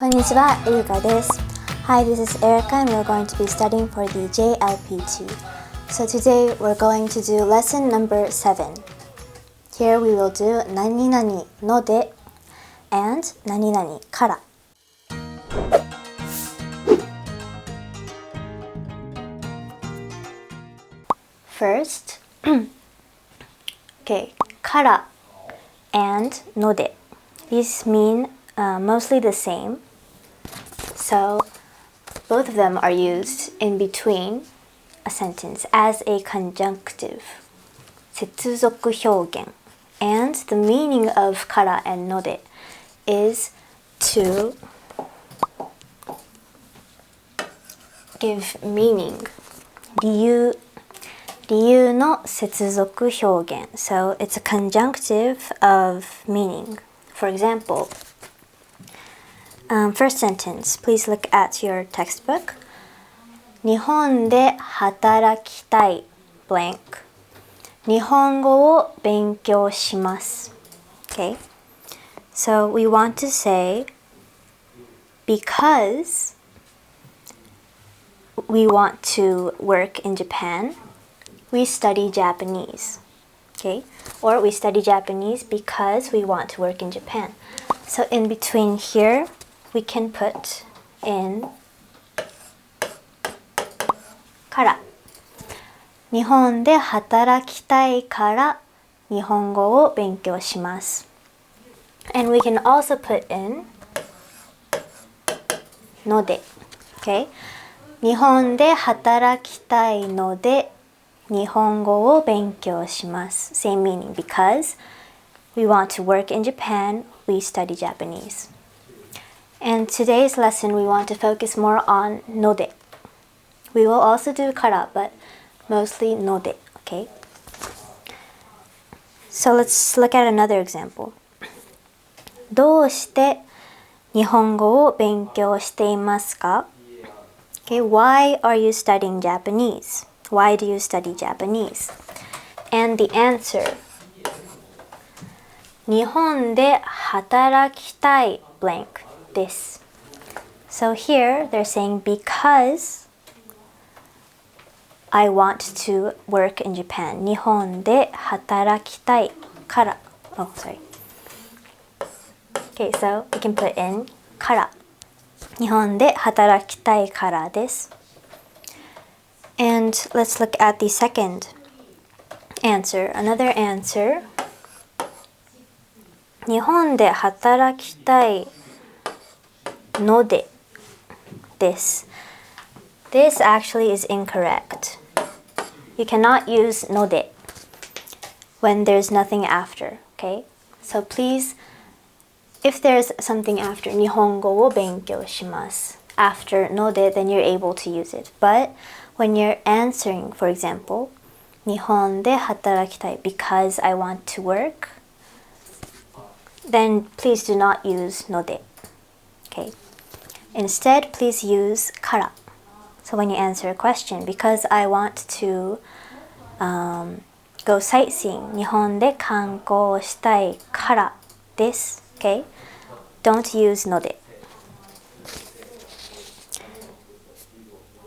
Konnichiwa, Erika desu. Hi, this is Erica and we're going to be studying for the JLPT. So today we're going to do lesson number 7. Here we will do nani nani no de and nani nani kara. First, kara and no de. These mean mostly the same. So both of them are used in between a sentence as a conjunctive, 接続表現. And the meaning of kara and node is to give meaning. 理由の接続表現. So it's a conjunctive of meaning. For example, first sentence, please look at your textbook. 日本で働きたい blank. 日本語を勉強します. Okay, so we want to say because we want to work in Japan, we study Japanese. Okay, or we study Japanese because we want to work in Japan. So in between here, we can put in kara. 日本で働きたいから日本語を勉強します. And we can also put in ので. Okay? 日本で働きたいので日本語を勉強します. Same meaning. Because we want to work in Japan, we study Japanese. And today's lesson, we want to focus more on node. We will also do kara, but mostly node, okay? So let's look at another example. どうして日本語を勉強していますか? Okay, why are you studying Japanese? Why do you study Japanese? And the answer, 日本で働きたい blank. This. So here they're saying because I want to work in Japan. 日本で働きたいから. Oh, sorry. Okay, so we can put in から. 日本で働きたいからです. And let's look at the second answer. Another answer. 日本で働きたいので this. This actually is incorrect. You cannot use ので when there's nothing after, okay? So please, if there's something after 日本語を勉強します after ので, then you're able to use it. But when you're answering, for example, 日本で働きたい because I want to work, then please do not use ので. Okay. Instead, please use から. So when you answer a question, because I want to go sightseeing, 日本で観光したいからです. Okay? Don't use ので.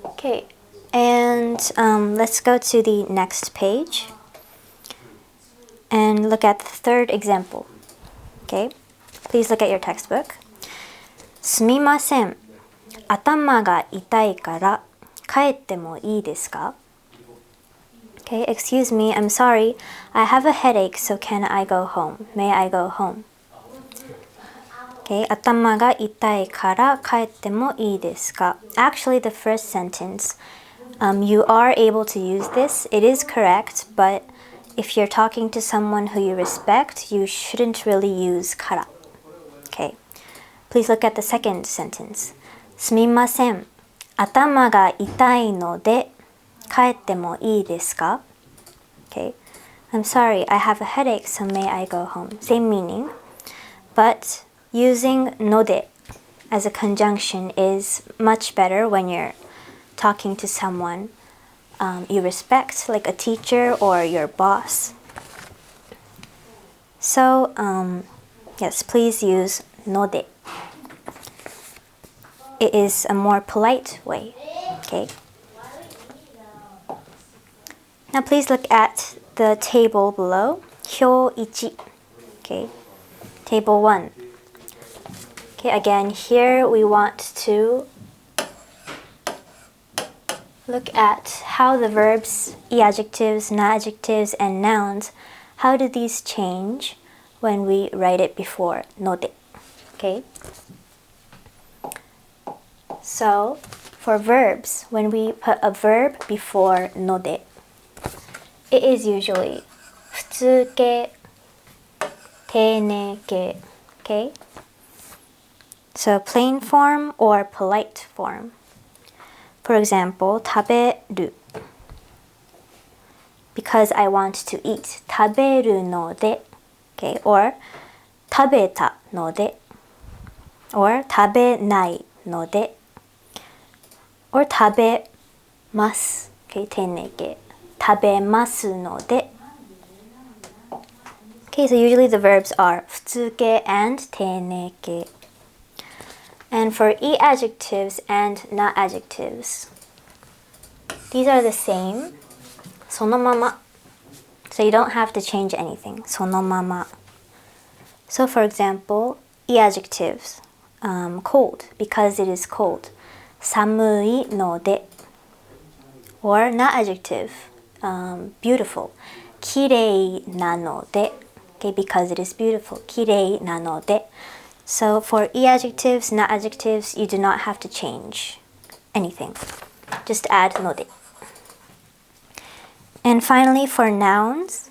Okay. And let's go to the next page and look at the third example. Okay? Please look at your textbook. すみません。頭が痛いから帰ってもいいですか? Okay, excuse me, I'm sorry. I have a headache, so can I go home? May I go home? Okay, 頭が痛いから帰ってもいいですか? Actually, the first sentence, you are able to use this. It is correct, but if you're talking to someone who you respect, you shouldn't really use から. Okay. Please look at the second sentence. すみません。頭が痛いので帰ってもいいですか? Okay. I'm sorry, I have a headache, so may I go home? Same meaning, but using ので as a conjunction is much better when you're talking to someone you respect, like a teacher or your boss. So, yes, please use ので. it is a more polite way. Okay. Now please look at the table below. 表1. Okay. Table 1. Okay, again, here we want to look at how the verbs, adjectives, na-adjectives, and nouns, how do these change when we write it before node. Okay? So, for verbs, when we put a verb before node, it is usually 普通形、丁寧形. Okay? So, plain form or polite form. For example, 食べる because I want to eat. 食べるので okay? Or 食べたので or 食べないので or 食べます okay? 丁寧形食べますので okay, so usually the verbs are 普通形 and 丁寧形. And for adjectives and not adjectives, these are the same. そのまま. So you don't have to change anything. そのまま. So for example, adjectives, cold, because it is cold. 寒いので. Or not adjective, beautiful. 綺麗なので. Okay, because it is beautiful. 綺麗なので. So for adjectives, not adjectives, you do not have to change anything. Just add node. And finally, for nouns,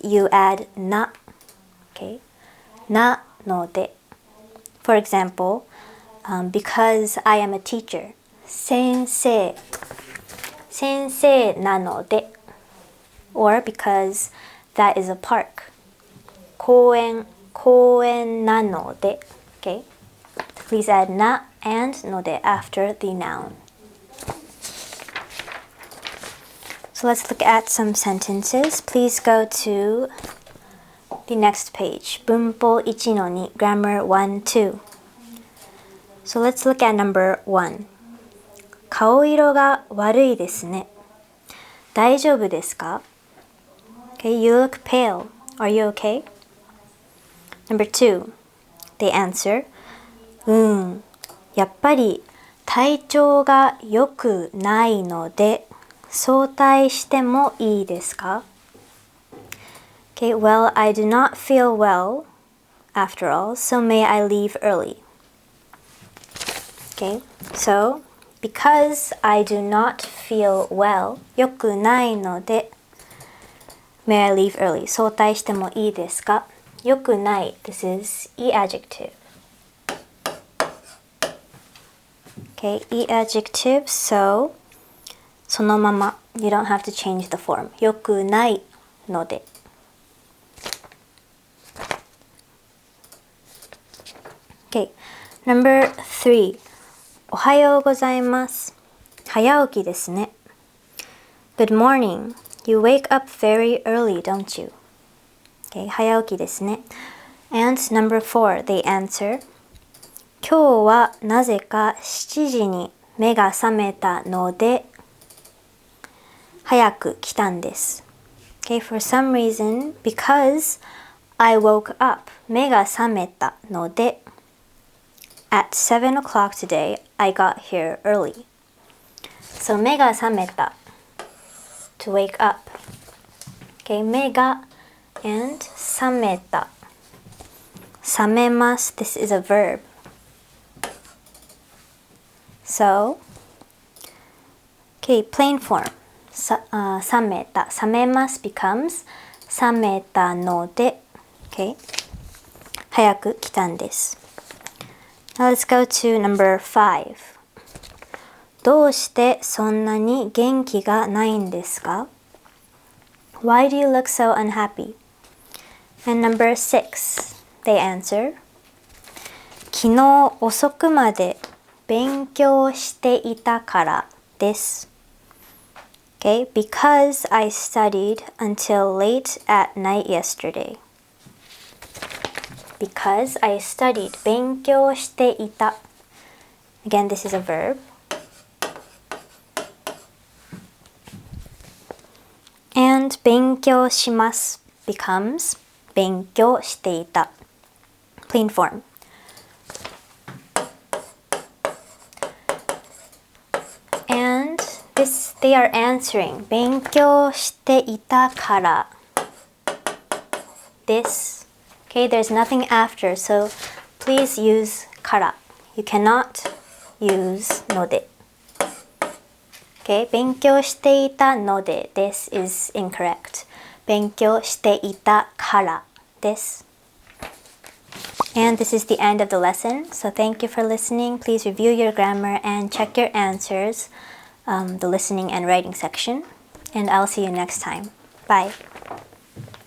you add na. Okay, na node. For example, because I am a teacher, 先生なので. Or because that is a park. 公園なので. Okay? Please add na and node after the noun. So let's look at some sentences. Please go to the next page. 文法 1-2, grammar 1-2. So let's look at number 1. 顔色が悪いですね。大丈夫ですか? Okay, you look pale. Are you okay? Number 2, they answer, やっぱり体調が良くないので早退してもいいですか? Okay, well, I do not feel well after all, so may I leave early? Okay, so because I do not feel well, 良くないので may I leave early? 早退してもいいですか? 良くない this is adjective. Okay, adjective, so そのまま you don't have to change the form. 良くないので. Okay, number 3. おはようございます。早起きですね。Good morning. You wake up very early, don't you? Okay, 早起きですね. And number 4, they answer, 今日はなぜか7時に目が覚めたので早く来たんです。Okay, for some reason, because I woke up, 目が覚めたので at 7 o'clock today, I got here early. So 目が覚めた to wake up. Okay, 目が and 覚めた. 覚めます this is a verb. So, okay, plain form. 覚めた. 覚めます becomes 覚めたので. Okay, 早く来たんです. Now let's go to number 5. どうしてそんなに元気がないんですか? Why do you look so unhappy? And number 6, they answer, 昨日遅くまで勉強していたからです. Okay, because I studied until late at night yesterday. because I studied 勉強していた Again, this is a verb. And 勉強します becomes 勉強していた Plain form. And this, they are answering 勉強していたから this. Okay, there's nothing after, so please use から You cannot use ので Okay, 勉強していたので This is incorrect 勉強していたからです And this is the end of the lesson. So thank you for listening. Please review your grammar and check your answers, the listening and writing section. And I'll see you next time. Bye.